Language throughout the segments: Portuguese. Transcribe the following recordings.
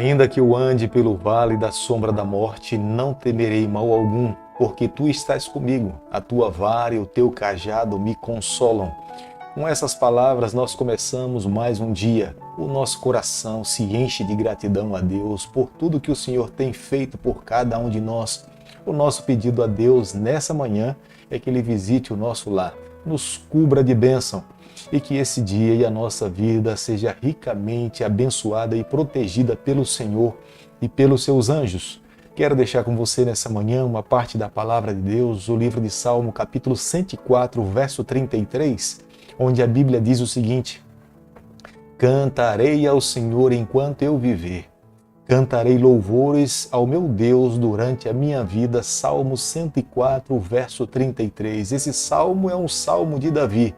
Ainda que eu ande pelo vale da sombra da morte, não temerei mal algum, porque tu estás comigo. A tua vara e o teu cajado me consolam. Com essas palavras nós começamos mais um dia. O nosso coração se enche de gratidão a Deus por tudo que o Senhor tem feito por cada um de nós. O nosso pedido a Deus nessa manhã é que Ele visite o nosso lar, nos cubra de bênção e que esse dia e a nossa vida seja ricamente abençoada e protegida pelo Senhor e pelos seus anjos. Quero deixar com você nessa manhã uma parte da palavra de Deus, o livro de Salmo, capítulo 104, verso 33, onde a Bíblia diz o seguinte: Cantarei ao Senhor enquanto eu viver. Cantarei louvores ao meu Deus durante a minha vida. Salmo 104, verso 33. Esse salmo é um salmo de Davi.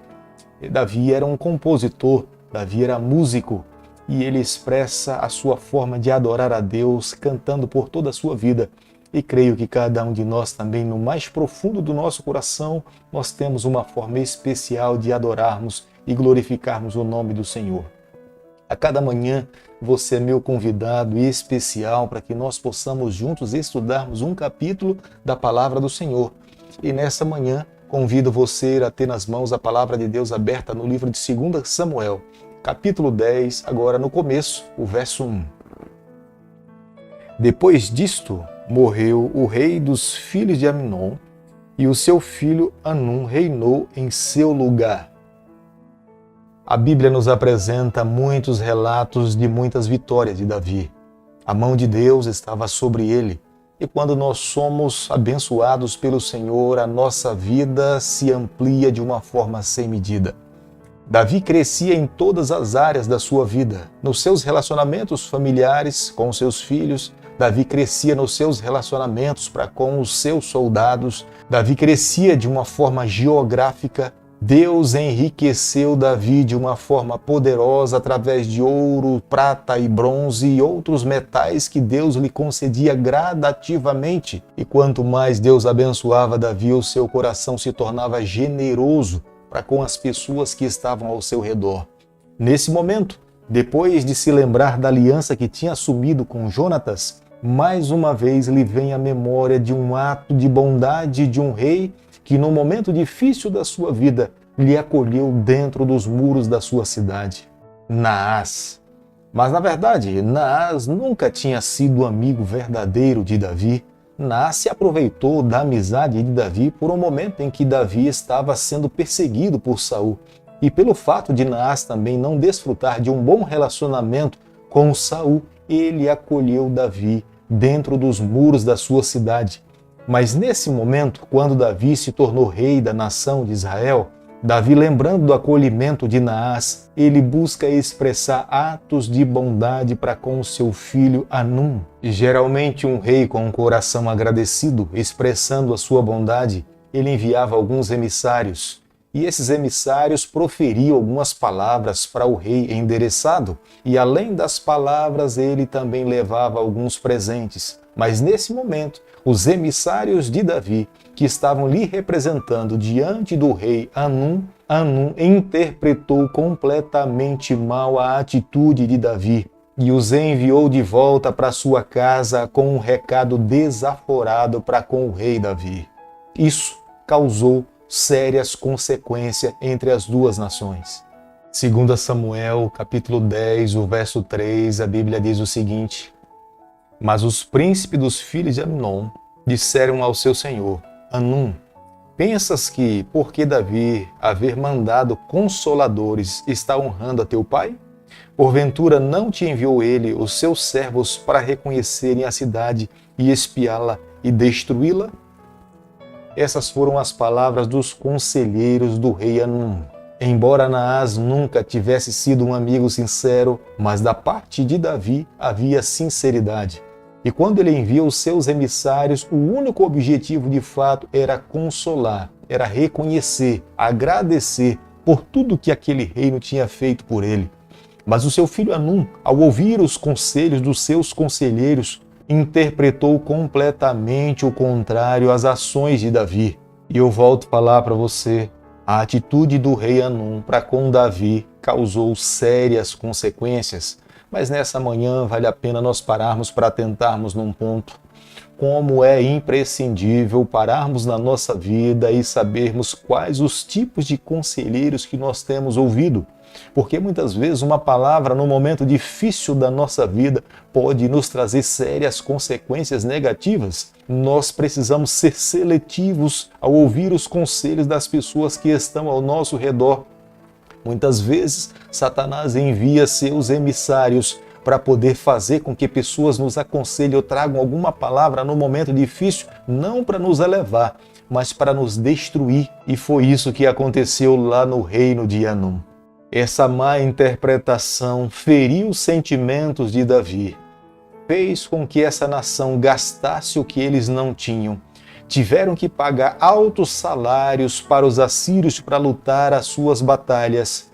Davi era um compositor, Davi era músico, e ele expressa a sua forma de adorar a Deus cantando por toda a sua vida. E creio que cada um de nós também, no mais profundo do nosso coração, nós temos uma forma especial de adorarmos e glorificarmos o nome do Senhor. A cada manhã, você é meu convidado especial para que nós possamos juntos estudarmos um capítulo da Palavra do Senhor. E nessa manhã, convido você a ter nas mãos a Palavra de Deus aberta no livro de 2 Samuel, capítulo 10, agora no começo, o verso 1. Depois disto, morreu o rei dos filhos de Aminon, e o seu filho Hanum reinou em seu lugar. A Bíblia nos apresenta muitos relatos de muitas vitórias de Davi. A mão de Deus estava sobre ele, e quando nós somos abençoados pelo Senhor, a nossa vida se amplia de uma forma sem medida. Davi crescia em todas as áreas da sua vida, nos seus relacionamentos familiares com seus filhos. Davi crescia nos seus relacionamentos para com os seus soldados. Davi crescia de uma forma geográfica. Deus enriqueceu Davi de uma forma poderosa através de ouro, prata e bronze e outros metais que Deus lhe concedia gradativamente. E quanto mais Deus abençoava Davi, o seu coração se tornava generoso para com as pessoas que estavam ao seu redor. Nesse momento, depois de se lembrar da aliança que tinha assumido com Jonatas, mais uma vez lhe vem à memória de um ato de bondade de um rei que no momento difícil da sua vida lhe acolheu dentro dos muros da sua cidade, Naás. Mas na verdade, Naás nunca tinha sido amigo verdadeiro de Davi. Naás se aproveitou da amizade de Davi por um momento em que Davi estava sendo perseguido por Saul. E pelo fato de Naás também não desfrutar de um bom relacionamento com Saul, ele acolheu Davi dentro dos muros da sua cidade. Mas nesse momento, quando Davi se tornou rei da nação de Israel, Davi, lembrando do acolhimento de Naás, ele busca expressar atos de bondade para com o seu filho Hanum. E geralmente um rei com um coração agradecido, expressando a sua bondade, ele enviava alguns emissários. E esses emissários proferiam algumas palavras para o rei endereçado. E além das palavras, ele também levava alguns presentes. Mas nesse momento, os emissários de Davi, que estavam lhe representando diante do rei Hanum interpretou completamente mal a atitude de Davi e os enviou de volta para sua casa com um recado desaforado para com o rei Davi. Isso causou sérias consequências entre as duas nações. 2 Samuel, capítulo 10, o verso 3, a Bíblia diz o seguinte: Mas os príncipes dos filhos de Aminon disseram ao seu senhor, Hanum, pensas que, porque Davi haver mandado consoladores, está honrando a teu pai? Porventura não te enviou ele os seus servos para reconhecerem a cidade e espiá-la e destruí-la? Essas foram as palavras dos conselheiros do rei Hanum. Embora Naás nunca tivesse sido um amigo sincero, mas da parte de Davi havia sinceridade. E quando ele envia os seus emissários, o único objetivo de fato era consolar, era reconhecer, agradecer por tudo que aquele reino tinha feito por ele. Mas o seu filho Hanum, ao ouvir os conselhos dos seus conselheiros, interpretou completamente o contrário às ações de Davi. E eu volto a falar para você, a atitude do rei Hanum para com Davi causou sérias consequências. Mas nessa manhã vale a pena nós pararmos para atentarmos num ponto. Como é imprescindível pararmos na nossa vida e sabermos quais os tipos de conselheiros que nós temos ouvido. Porque muitas vezes uma palavra no momento difícil da nossa vida pode nos trazer sérias consequências negativas. Nós precisamos ser seletivos ao ouvir os conselhos das pessoas que estão ao nosso redor. Muitas vezes, Satanás envia seus emissários para poder fazer com que pessoas nos aconselhem ou tragam alguma palavra no momento difícil, não para nos elevar, mas para nos destruir. E foi isso que aconteceu lá no reino de Anum. Essa má interpretação feriu os sentimentos de Davi, fez com que essa nação gastasse o que eles não tinham. Tiveram que pagar altos salários para os assírios para lutar as suas batalhas.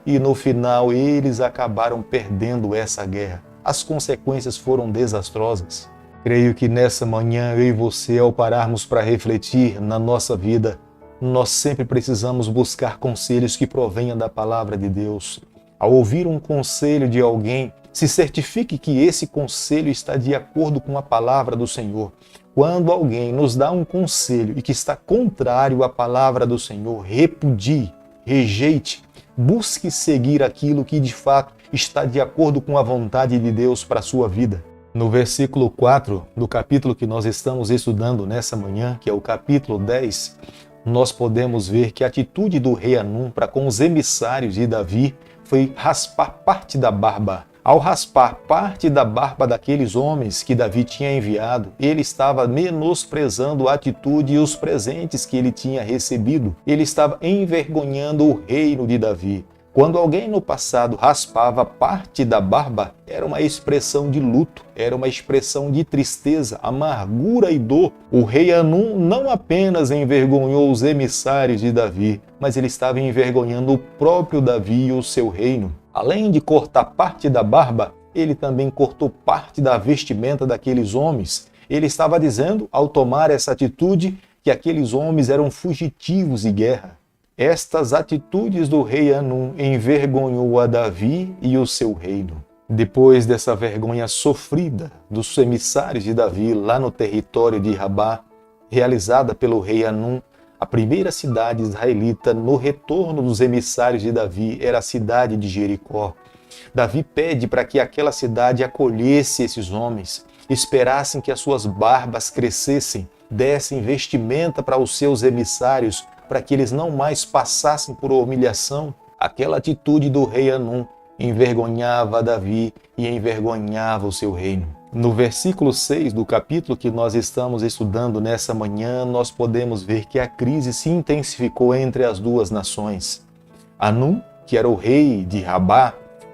E no final eles acabaram perdendo essa guerra. As consequências foram desastrosas. Creio que nessa manhã eu e você, ao pararmos para refletir na nossa vida, nós sempre precisamos buscar conselhos que provenham da palavra de Deus. Ao ouvir um conselho de alguém, se certifique que esse conselho está de acordo com a palavra do Senhor. Quando alguém nos dá um conselho e que está contrário à palavra do Senhor, repudie, rejeite, busque seguir aquilo que de fato está de acordo com a vontade de Deus para a sua vida. No versículo 4 do capítulo que nós estamos estudando nessa manhã, que é o capítulo 10, nós podemos ver que a atitude do rei Anum para com os emissários de Davi foi raspar parte da barba. Ao raspar parte da barba daqueles homens que Davi tinha enviado, ele estava menosprezando a atitude e os presentes que ele tinha recebido. Ele estava envergonhando o reino de Davi. Quando alguém no passado raspava parte da barba, era uma expressão de luto, era uma expressão de tristeza, amargura e dor. O rei Anum não apenas envergonhou os emissários de Davi, mas ele estava envergonhando o próprio Davi e o seu reino. Além de cortar parte da barba, ele também cortou parte da vestimenta daqueles homens. Ele estava dizendo, ao tomar essa atitude, que aqueles homens eram fugitivos de guerra. Estas atitudes do rei Anum envergonhou a Davi e o seu reino. Depois dessa vergonha sofrida dos emissários de Davi lá no território de Rabá, realizada pelo rei Anum, a primeira cidade israelita no retorno dos emissários de Davi era a cidade de Jericó. Davi pede para que aquela cidade acolhesse esses homens, esperassem que as suas barbas crescessem, dessem vestimenta para os seus emissários, para que eles não mais passassem por humilhação. Aquela atitude do rei Anum envergonhava Davi e envergonhava o seu reino. No versículo 6 do capítulo que nós estamos estudando nessa manhã, nós podemos ver que a crise se intensificou entre as duas nações. Anum, que era o rei de Rabá,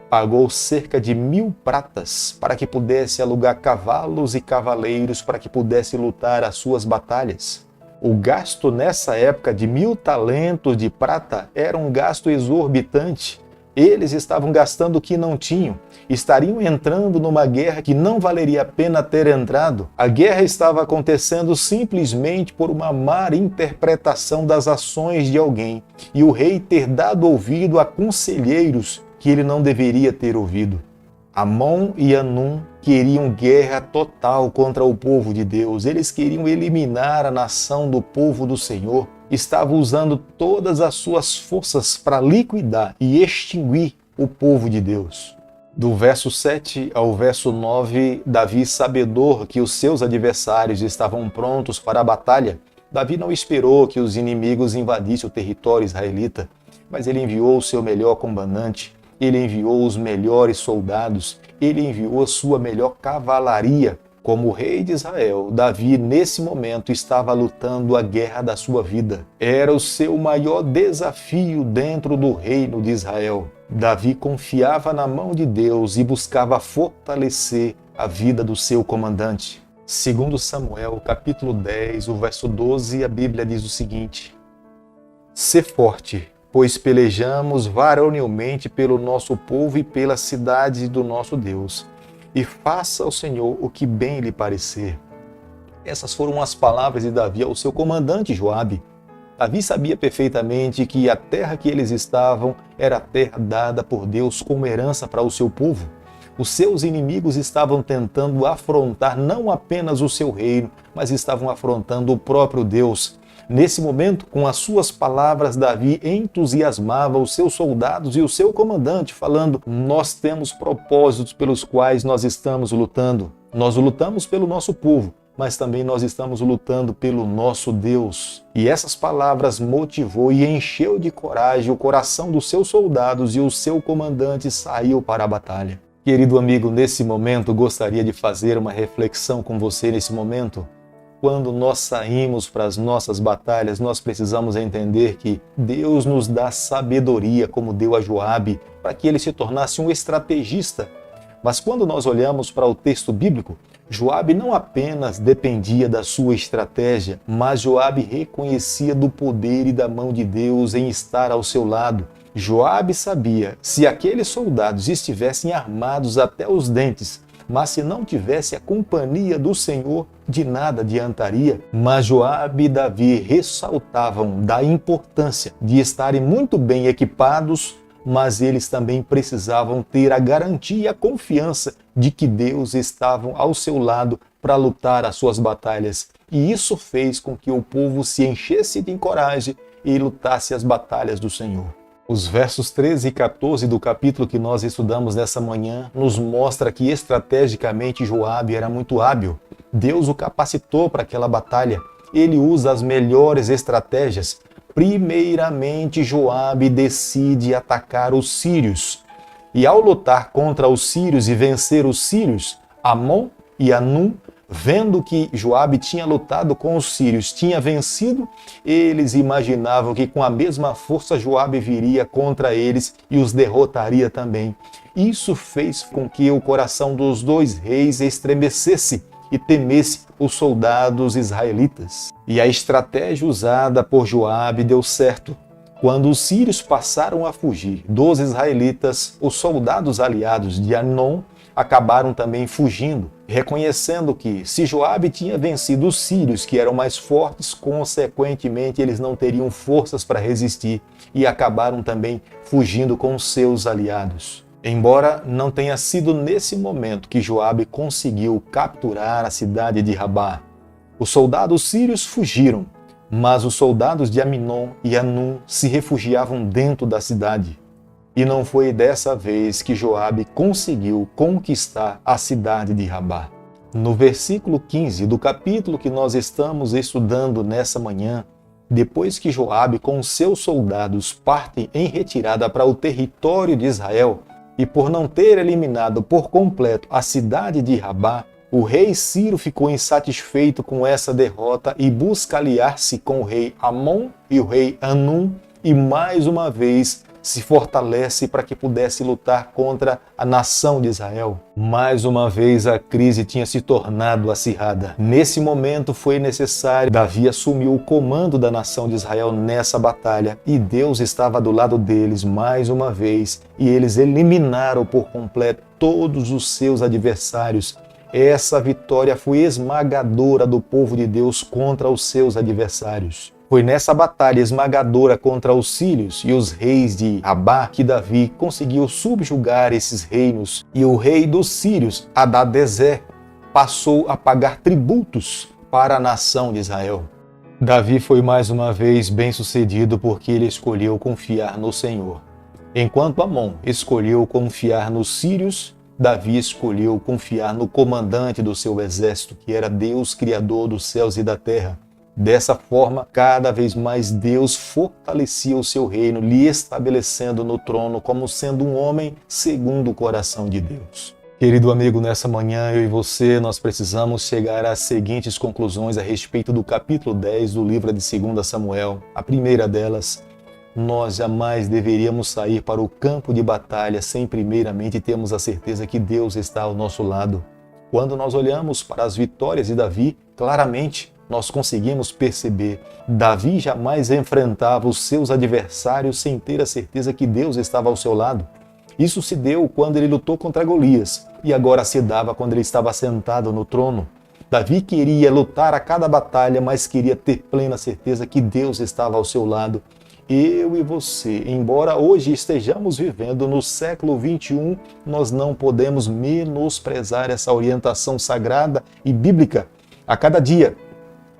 pagou cerca de 1000 pratas para que pudesse alugar cavalos e cavaleiros para que pudesse lutar as suas batalhas. O gasto nessa época de 1000 talentos de prata era um gasto exorbitante. Eles estavam gastando o que não tinham, estariam entrando numa guerra que não valeria a pena ter entrado. A guerra estava acontecendo simplesmente por uma má interpretação das ações de alguém e o rei ter dado ouvido a conselheiros que ele não deveria ter ouvido. Amon e Anum queriam guerra total contra o povo de Deus. Eles queriam eliminar a nação do povo do Senhor. Estavam usando todas as suas forças para liquidar e extinguir o povo de Deus. Do verso 7 ao verso 9, Davi, sabedor que os seus adversários estavam prontos para a batalha, Davi não esperou que os inimigos invadissem o território israelita, mas ele enviou o seu melhor comandante, ele enviou os melhores soldados, ele enviou a sua melhor cavalaria. Como rei de Israel, Davi, nesse momento, estava lutando a guerra da sua vida. Era o seu maior desafio dentro do reino de Israel. Davi confiava na mão de Deus e buscava fortalecer a vida do seu comandante. Segundo Samuel, capítulo 10, o verso 12, a Bíblia diz o seguinte: Sê forte, pois pelejamos varonilmente pelo nosso povo e pela cidade do nosso Deus. E faça ao Senhor o que bem lhe parecer. Essas foram as palavras de Davi ao seu comandante Joabe. Davi sabia perfeitamente que a terra que eles estavam era a terra dada por Deus como herança para o seu povo. Os seus inimigos estavam tentando afrontar não apenas o seu reino, mas estavam afrontando o próprio Deus. Nesse momento, com as suas palavras, Davi entusiasmava os seus soldados e o seu comandante, falando: nós temos propósitos pelos quais nós estamos lutando. Nós lutamos pelo nosso povo, mas também nós estamos lutando pelo nosso Deus. E essas palavras motivou e encheu de coragem o coração dos seus soldados, e o seu comandante saiu para a batalha. Querido amigo, nesse momento gostaria de fazer uma reflexão com você nesse momento. Quando nós saímos para as nossas batalhas, nós precisamos entender que Deus nos dá sabedoria, como deu a Joabe, para que ele se tornasse um estrategista. Mas quando nós olhamos para o texto bíblico, Joabe não apenas dependia da sua estratégia, mas Joabe reconhecia do poder e da mão de Deus em estar ao seu lado. Joabe sabia, se aqueles soldados estivessem armados até os dentes, mas se não tivesse a companhia do Senhor, de nada adiantaria. Mas Joabe e Davi ressaltavam da importância de estarem muito bem equipados, mas eles também precisavam ter a garantia e a confiança de que Deus estava ao seu lado para lutar as suas batalhas. E isso fez com que o povo se enchesse de coragem e lutasse as batalhas do Senhor. Os versos 13 e 14 do capítulo que nós estudamos nessa manhã nos mostra que estrategicamente Joabe era muito hábil. Deus o capacitou para aquela batalha. Ele usa as melhores estratégias. Primeiramente, Joabe decide atacar os sírios. E ao lutar contra os sírios e vencer os sírios, Amon e Anum, vendo que Joabe tinha lutado com os sírios, tinha vencido, eles imaginavam que com a mesma força Joabe viria contra eles e os derrotaria também. Isso fez com que o coração dos dois reis estremecesse e temesse os soldados israelitas. E a estratégia usada por Joabe deu certo. Quando os sírios passaram a fugir dos israelitas, os soldados aliados de Anon acabaram também fugindo, reconhecendo que, se Joabe tinha vencido os sírios, que eram mais fortes, consequentemente eles não teriam forças para resistir, e acabaram também fugindo com seus aliados. Embora não tenha sido nesse momento que Joabe conseguiu capturar a cidade de Rabá, os soldados sírios fugiram, mas os soldados de Aminon e Anum se refugiavam dentro da cidade. E não foi dessa vez que Joabe conseguiu conquistar a cidade de Rabá. No versículo 15 do capítulo que nós estamos estudando nessa manhã, depois que Joabe com seus soldados partem em retirada para o território de Israel, e por não ter eliminado por completo a cidade de Rabá, o rei Ciro ficou insatisfeito com essa derrota e busca aliar-se com o rei Amon e o rei Anum, e mais uma vez se fortalece para que pudesse lutar contra a nação de Israel. Mais uma vez a crise tinha se tornado acirrada. Nesse momento foi necessário Davi assumir o comando da nação de Israel nessa batalha, e Deus estava do lado deles mais uma vez, e eles eliminaram por completo todos os seus adversários. Essa vitória foi esmagadora do povo de Deus contra os seus adversários. Foi nessa batalha esmagadora contra os sírios e os reis de Rabá que Davi conseguiu subjugar esses reinos, e o rei dos sírios, Hadadezer, passou a pagar tributos para a nação de Israel. Davi foi mais uma vez bem-sucedido porque ele escolheu confiar no Senhor. Enquanto Amon escolheu confiar nos sírios, Davi escolheu confiar no comandante do seu exército, que era Deus, Criador dos céus e da terra. Dessa forma, cada vez mais Deus fortalecia o seu reino, lhe estabelecendo no trono como sendo um homem segundo o coração de Deus. Querido amigo, nessa manhã eu e você, nós precisamos chegar às seguintes conclusões a respeito do capítulo 10 do livro de 2 Samuel. A primeira delas: nós jamais deveríamos sair para o campo de batalha sem primeiramente termos a certeza que Deus está ao nosso lado. Quando nós olhamos para as vitórias de Davi, claramente nós conseguimos perceber, Davi jamais enfrentava os seus adversários sem ter a certeza que Deus estava ao seu lado. Isso se deu quando ele lutou contra Golias, e agora se dava quando ele estava sentado no trono. Davi queria lutar a cada batalha, mas queria ter plena certeza que Deus estava ao seu lado. eu e você, embora hoje estejamos vivendo no século XXI, nós não podemos menosprezar essa orientação sagrada e bíblica. A cada dia,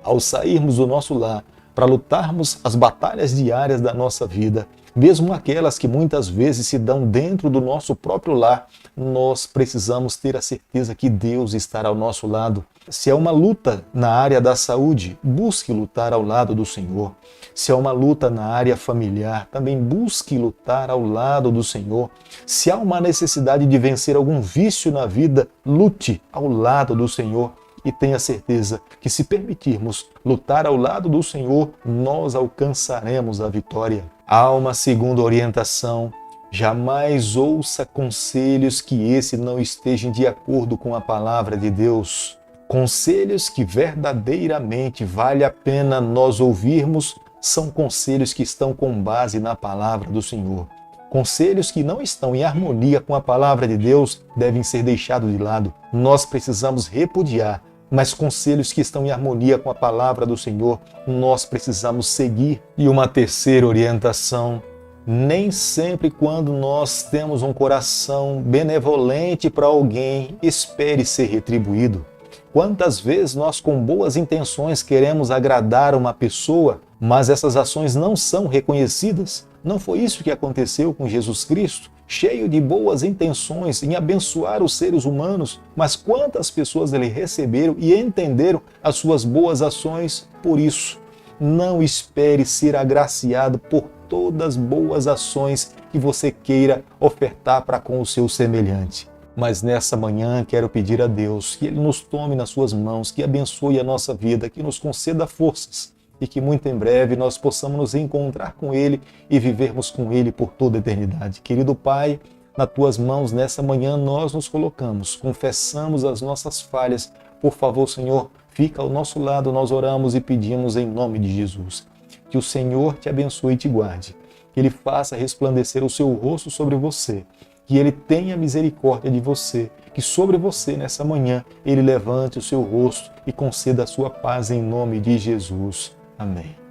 ao sairmos do nosso lar, para lutarmos as batalhas diárias da nossa vida, mesmo aquelas que muitas vezes se dão dentro do nosso próprio lar, nós precisamos ter a certeza que Deus estará ao nosso lado. Se é uma luta na área da saúde, busque lutar ao lado do Senhor. Se é uma luta na área familiar, também busque lutar ao lado do Senhor. Se há uma necessidade de vencer algum vício na vida, lute ao lado do Senhor. E tenha certeza que, se permitirmos lutar ao lado do Senhor, nós alcançaremos a vitória. Há uma segunda orientação: jamais ouça conselhos que esse não estejam de acordo com a palavra de Deus. Conselhos que verdadeiramente vale a pena nós ouvirmos são conselhos que estão com base na palavra do Senhor. Conselhos que não estão em harmonia com a palavra de Deus devem ser deixados de lado. Nós precisamos repudiar, mas conselhos que estão em harmonia com a palavra do Senhor, nós precisamos seguir. E uma terceira orientação: nem sempre quando nós temos um coração benevolente para alguém, espere ser retribuído. Quantas vezes nós, com boas intenções, queremos agradar uma pessoa, mas essas ações não são reconhecidas? Não foi isso que aconteceu com Jesus Cristo? Cheio de boas intenções em abençoar os seres humanos, mas quantas pessoas ele receberam e entenderam as suas boas ações? Por isso, não espere ser agraciado por todas as boas ações que você queira ofertar para com o seu semelhante. Mas nessa manhã quero pedir a Deus que Ele nos tome nas suas mãos, que abençoe a nossa vida, que nos conceda forças e que muito em breve nós possamos nos encontrar com Ele e vivermos com Ele por toda a eternidade. Querido Pai, nas Tuas mãos nessa manhã nós nos colocamos, confessamos as nossas falhas. Por favor, Senhor, fica ao nosso lado, nós oramos e pedimos em nome de Jesus. Que o Senhor te abençoe e te guarde, que Ele faça resplandecer o seu rosto sobre você, que Ele tenha misericórdia de você, que sobre você nessa manhã Ele levante o seu rosto e conceda a sua paz em nome de Jesus. Amém.